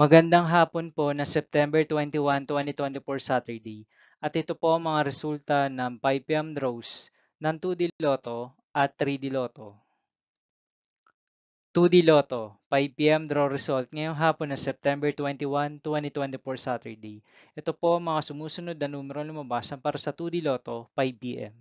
Magandang hapon po na September 21, 2024 Saturday. At ito po ang mga resulta ng 5 p.m. draws ng 2D Lotto at 3D Lotto. 2D Lotto, 5 p.m. draw result ngayong hapon na September 21, 2024 Saturday. Ito po ang mga sumusunod na numero lumabas para sa 2D Lotto 5 p.m.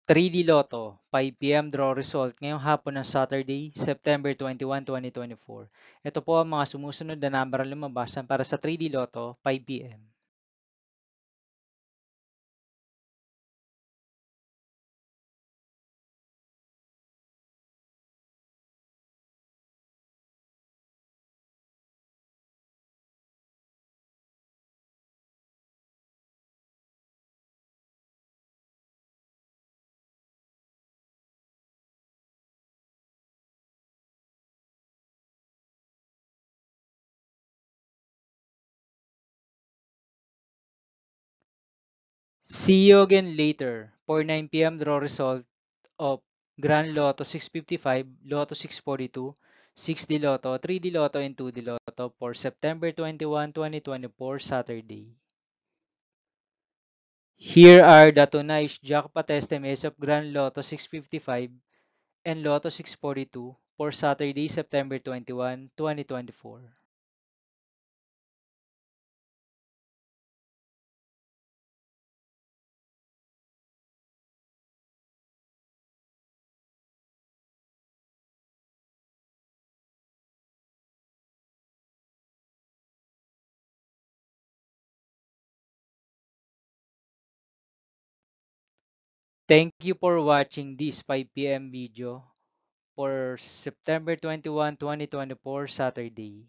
3D Lotto, 5 p.m. draw result ngayong hapon ng Saturday, September 21, 2024. Ito po ang mga sumusunod na number ang lumabas para sa 3D Lotto 5 p.m. See you again later for 9 p.m. draw result of Grand Lotto 655, Lotto 642, 6D Lotto, 3D Lotto, and 2D Lotto for September 21, 2024 Saturday. Here are the tonight's jackpot estimates of Grand Lotto 655 and Lotto 642 for Saturday, September 21, 2024. Thank you for watching this 5 p.m. video for September 21, 2024 Saturday.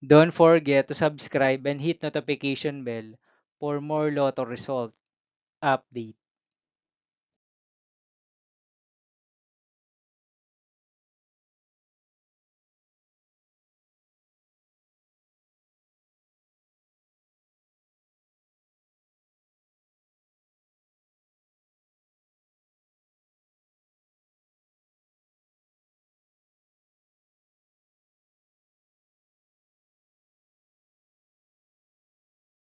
Don't forget to subscribe and hit notification bell for more Lotto result update.